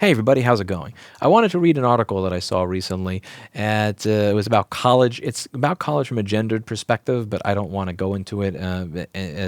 Hey everybody, how's it going? I wanted to read an article that I saw recently. It was about college. It's about college from a gendered perspective, but I don't want to go into it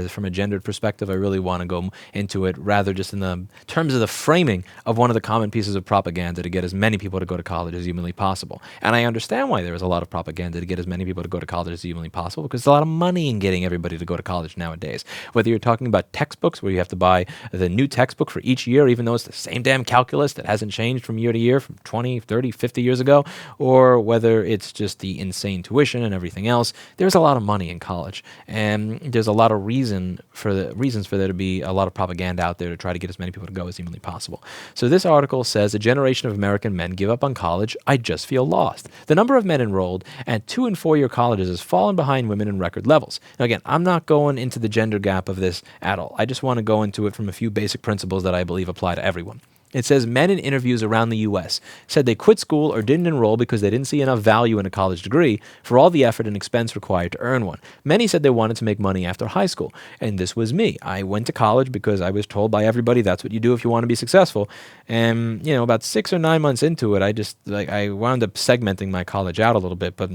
from a gendered perspective. I really want to go into it rather just in the terms of the framing of one of the common pieces of propaganda to get as many people to go to college as humanly possible. And I understand why there is a lot of propaganda to get as many people to go to college as humanly possible, because there's a lot of money in getting everybody to go to college nowadays. Whether you're talking about textbooks where you have to buy the new textbook for each year, even though it's the same damn calculus that hasn't changed from year to year from 20, 30, 50 years ago, or whether it's just the insane tuition and everything else, there's a lot of money in college. And there's a lot of reasons for there to be a lot of propaganda out there to try to get as many people to go as humanly possible. So this article says, a generation of American men give up on college. I just feel lost. The number of men enrolled at 2- and 4-year colleges has fallen behind women in record levels. Now again, I'm not going into the gender gap of this at all. I just want to go into it from a few basic principles that I believe apply to everyone. It says men in interviews around the U.S. said they quit school or didn't enroll because they didn't see enough value in a college degree for all the effort and expense required to earn one. Many said they wanted to make money after high school, and this was me. I went to college because I was told by everybody that's what you do if you want to be successful. And, about 6 or 9 months into it, I wound up segmenting my college out a little bit, but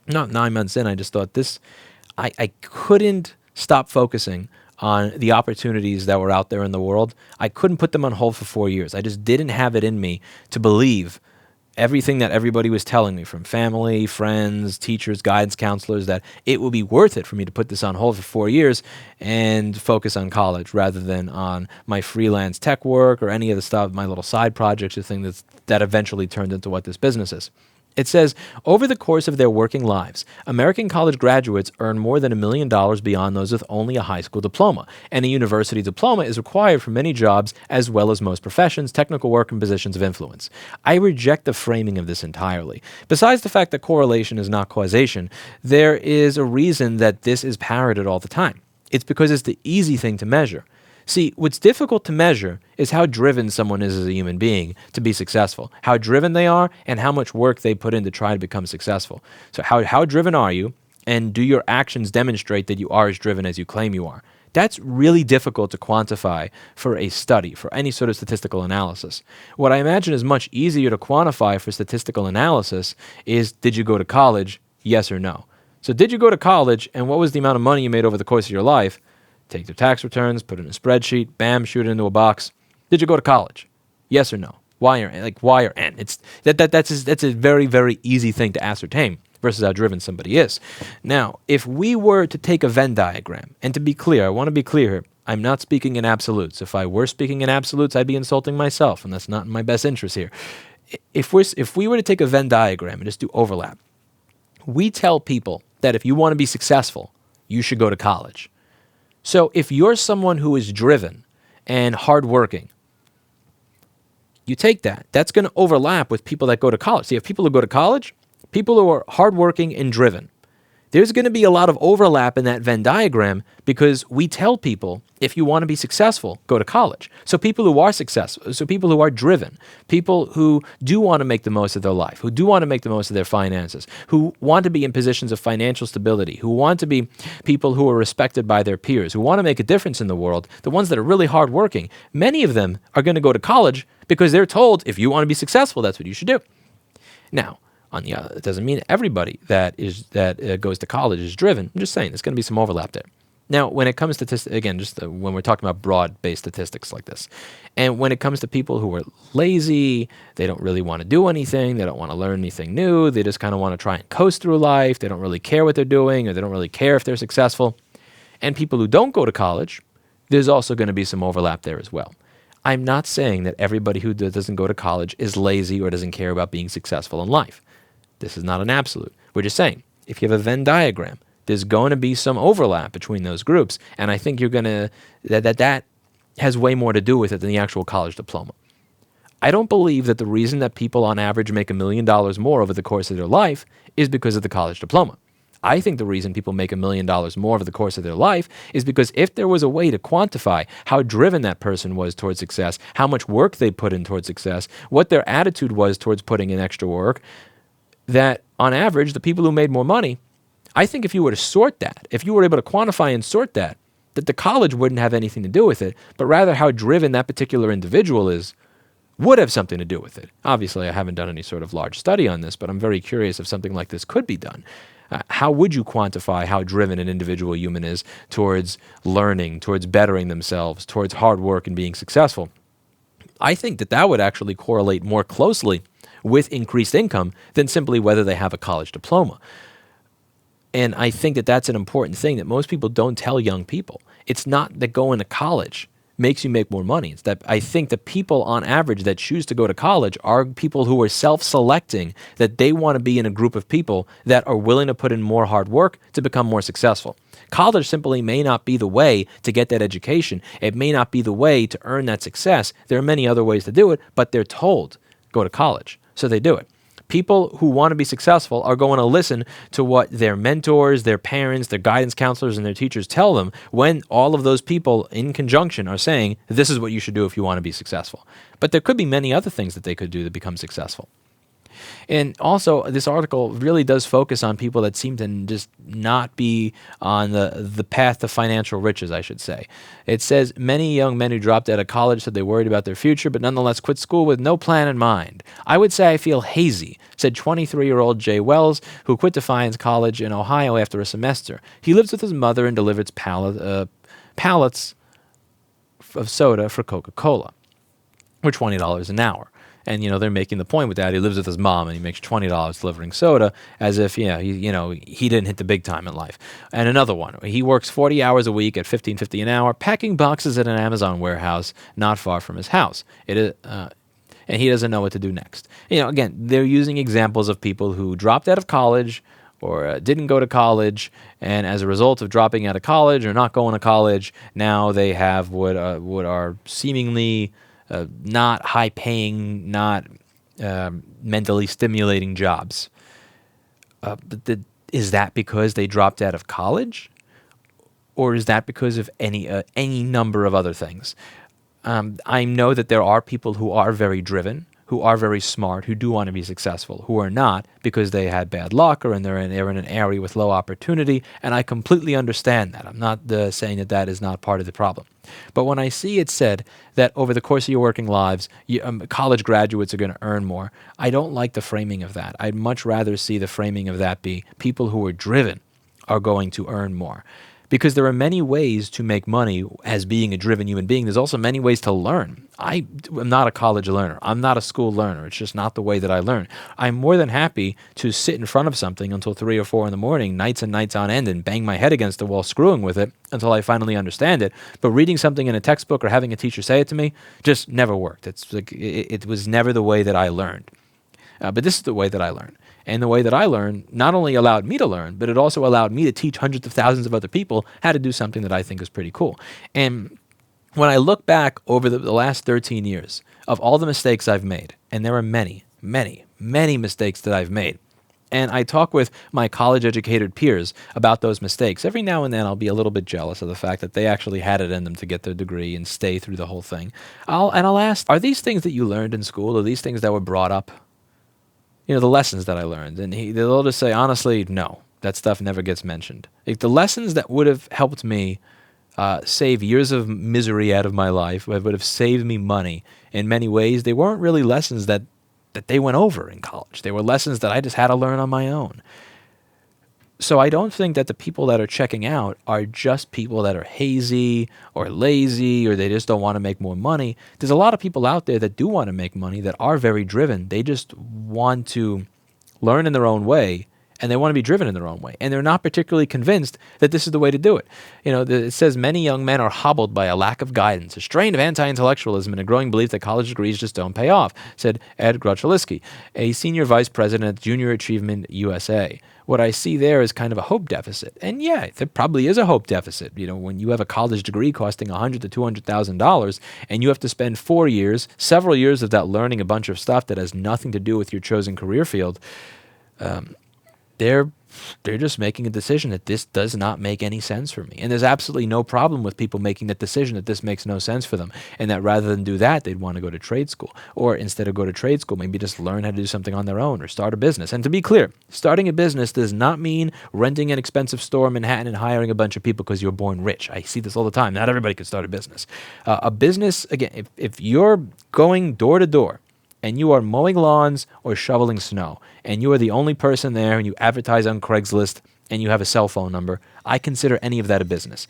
not 9 months in, I just thought I couldn't stop focusing on the opportunities that were out there in the world. I couldn't put them on hold for 4 years. I just didn't have it in me to believe everything that everybody was telling me, from family, friends, teachers, guidance counselors, that it would be worth it for me to put this on hold for 4 years and focus on college rather than on my freelance tech work or any of the stuff, my little side projects or things that eventually turned into what this business is. It says, over the course of their working lives, American college graduates earn more than $1 million beyond those with only a high school diploma, and a university diploma is required for many jobs as well as most professions, technical work, and positions of influence. I reject the framing of this entirely. Besides the fact that correlation is not causation, there is a reason that this is parroted all the time. It's because it's the easy thing to measure. See, what's difficult to measure is how driven someone is as a human being to be successful, how driven they are, and how much work they put in to try to become successful. So how driven are you, and do your actions demonstrate that you are as driven as you claim you are? That's really difficult to quantify for a study, for any sort of statistical analysis. What I imagine is much easier to quantify for statistical analysis is, did you go to college, yes or no? So did you go to college, and what was the amount of money you made over the course of your life? Take their tax returns, put it in a spreadsheet, bam, shoot it into a box. Did you go to college? Yes or no? Y or N? That's a very, very easy thing to ascertain versus how driven somebody is. Now, if we were to take a Venn diagram, and to be clear, I want to be clear here, I'm not speaking in absolutes. If I were speaking in absolutes, I'd be insulting myself, and that's not in my best interest here. If we were to take a Venn diagram and just do overlap, we tell people that if you want to be successful, you should go to college. So if you're someone who is driven and hardworking, you take that. That's going to overlap with people that go to college. So you have people who go to college, people who are hardworking and driven. There's going to be a lot of overlap in that Venn diagram because we tell people, if you want to be successful, go to college. So people who are successful, so people who are driven, people who do want to make the most of their life, who do want to make the most of their finances, who want to be in positions of financial stability, who want to be people who are respected by their peers, who want to make a difference in the world, the ones that are really hardworking, many of them are going to go to college because they're told, if you want to be successful, that's what you should do. Now, on the other, it doesn't mean everybody that goes to college is driven. I'm just saying there's going to be some overlap there. Now, when it comes to, when we're talking about broad-based statistics like this, and when it comes to people who are lazy, they don't really want to do anything, they don't want to learn anything new, they just kind of want to try and coast through life, they don't really care what they're doing, or they don't really care if they're successful, and people who don't go to college, there's also going to be some overlap there as well. I'm not saying that everybody who doesn't go to college is lazy or doesn't care about being successful in life. This is not an absolute. We're just saying, if you have a Venn diagram, there's going to be some overlap between those groups, and I think you're going to that has way more to do with it than the actual college diploma. I don't believe that the reason that people on average make $1 million more over the course of their life is because of the college diploma. I think the reason people make $1 million more over the course of their life is because if there was a way to quantify how driven that person was towards success, how much work they put in towards success, what their attitude was towards putting in extra work, that on average, the people who made more money, I think if you were to sort that, if you were able to quantify and sort that the college wouldn't have anything to do with it, but rather how driven that particular individual is would have something to do with it. Obviously, I haven't done any sort of large study on this, but I'm very curious if something like this could be done. How would you quantify how driven an individual human is towards learning, towards bettering themselves, towards hard work and being successful? I think that that would actually correlate more closely with increased income than simply whether they have a college diploma. And I think that that's an important thing that most people don't tell young people. It's not that going to college makes you make more money. It's that I think the people on average that choose to go to college are people who are self-selecting, that they want to be in a group of people that are willing to put in more hard work to become more successful. College simply may not be the way to get that education. It may not be the way to earn that success. There are many other ways to do it, but they're told, go to college. So they do it. People who want to be successful are going to listen to what their mentors, their parents, their guidance counselors, and their teachers tell them when all of those people in conjunction are saying, this is what you should do if you want to be successful. But there could be many other things that they could do to become successful. And also, this article really does focus on people that seem to just not be on the path to financial riches, I should say. It says, many young men who dropped out of college said they worried about their future, but nonetheless quit school with no plan in mind. I would say I feel hazy, said 23-year-old Jay Wells, who quit Defiance College in Ohio after a semester. He lives with his mother and delivers pallets of soda for Coca-Cola for $20 an hour. And, they're making the point with that. He lives with his mom and he makes $20 delivering soda as if, he didn't hit the big time in life. And another one, he works 40 hours a week at $15.50 an hour, packing boxes at an Amazon warehouse not far from his house. And he doesn't know what to do next. Again, they're using examples of people who dropped out of college or didn't go to college, and as a result of dropping out of college or not going to college, now they have what are seemingly not high-paying, not mentally stimulating jobs. Is that because they dropped out of college? Or is that because of any number of other things? I know that there are people who are very driven, who are very smart, who do want to be successful, who are not because they had bad luck or they're in an area with low opportunity, and I completely understand that. I'm not saying that that is not part of the problem. But when I see it said that over the course of your working lives, college graduates are going to earn more, I don't like the framing of that. I'd much rather see the framing of that be people who are driven are going to earn more. Because there are many ways to make money as being a driven human being. There's also many ways to learn. I am not a college learner. I'm not a school learner. It's just not the way that I learn. I'm more than happy to sit in front of something until 3 or 4 in the morning, nights and nights on end, and bang my head against the wall screwing with it until I finally understand it. But reading something in a textbook or having a teacher say it to me just never worked. It was never the way that I learned. But this is the way that I learned. And the way that I learned not only allowed me to learn, but it also allowed me to teach hundreds of thousands of other people how to do something that I think is pretty cool. And when I look back over the last 13 years of all the mistakes I've made, and there are many, many, many mistakes that I've made, and I talk with my college-educated peers about those mistakes, every now and then I'll be a little bit jealous of the fact that they actually had it in them to get their degree and stay through the whole thing. I'll ask, are these things that you learned in school, are these things that were brought up? The lessons that I learned. And they'll just say, honestly, no, that stuff never gets mentioned. The lessons that would have helped me save years of misery out of my life, that would have saved me money in many ways, they weren't really lessons that they went over in college. They were lessons that I just had to learn on my own. So I don't think that the people that are checking out are just people that are hazy or lazy or they just don't want to make more money. There's a lot of people out there that do want to make money, that are very driven. They just want to learn in their own way, and they want to be driven in their own way. And they're not particularly convinced that this is the way to do it. It says many young men are hobbled by a lack of guidance, a strain of anti-intellectualism, and a growing belief that college degrees just don't pay off, said Ed Gruchaliski, a senior vice president at Junior Achievement USA. What I see there is kind of a hope deficit. And yeah, there probably is a hope deficit. When you have a college degree costing $100,000 to $200,000 and you have to spend 4 years, several years of that learning a bunch of stuff that has nothing to do with your chosen career field, they're just making a decision that this does not make any sense for me. And there's absolutely no problem with people making that decision that this makes no sense for them, and that rather than do that, they'd want to go to trade school. Or instead of go to trade school, maybe just learn how to do something on their own or start a business. And to be clear, starting a business does not mean renting an expensive store in Manhattan and hiring a bunch of people because you're born rich. I see this all the time. Not everybody can start a business. A business, again, if you're going door to door, and you are mowing lawns or shoveling snow, and you are the only person there, and you advertise on Craigslist, and you have a cell phone number, I consider any of that a business.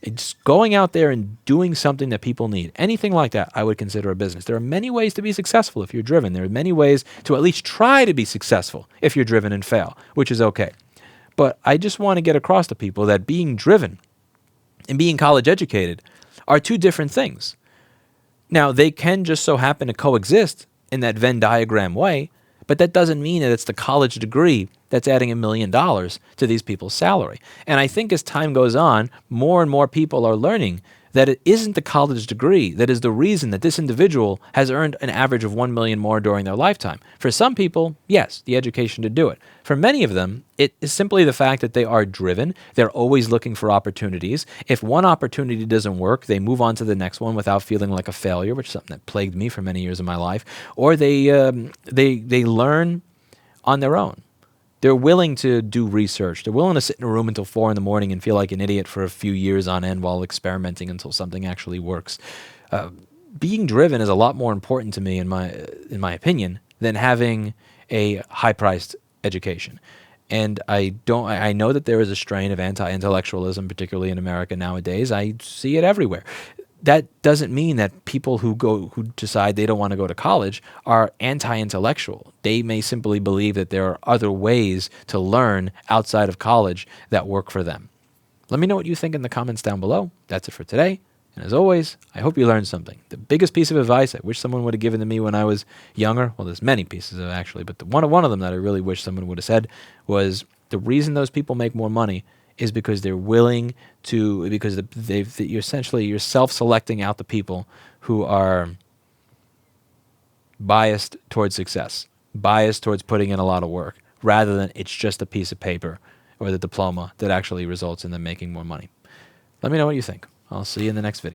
It's going out there and doing something that people need. Anything like that, I would consider a business. There are many ways to be successful if you're driven. There are many ways to at least try to be successful if you're driven and fail, which is okay. But I just want to get across to people that being driven and being college educated are two different things. Now, they can just so happen to coexist in that Venn diagram way, but that doesn't mean that it's the college degree that's adding $1 million to these people's salary. And I think as time goes on, more and more people are learning that it isn't the college degree that is the reason that this individual has earned an average of $1 million more during their lifetime. For some people, yes, the education to do it. For many of them, it is simply the fact that they are driven. They're always looking for opportunities. If one opportunity doesn't work, they move on to the next one without feeling like a failure, which is something that plagued me for many years of my life. Or they learn on their own. They're willing to do research. They're willing to sit in a room until 4 a.m. and feel like an idiot for a few years on end while experimenting until something actually works. Being driven is a lot more important to me, in my opinion, than having a high-priced education. And I know that there is a strain of anti-intellectualism, particularly in America nowadays. I see it everywhere. That doesn't mean that people who decide they don't want to go to college are anti-intellectual. They may simply believe that there are other ways to learn outside of college that work for them. Let me know what you think in the comments down below. That's it for today. And as always, I hope you learned something. The biggest piece of advice I wish someone would have given to me when I was younger, well, there's many pieces of it actually, but one of them that I really wish someone would have said was the reason those people make more money is because they're willing to, because you're self-selecting out the people who are biased towards success, biased towards putting in a lot of work, rather than it's just a piece of paper or the diploma that actually results in them making more money. Let me know what you think. I'll see you in the next video.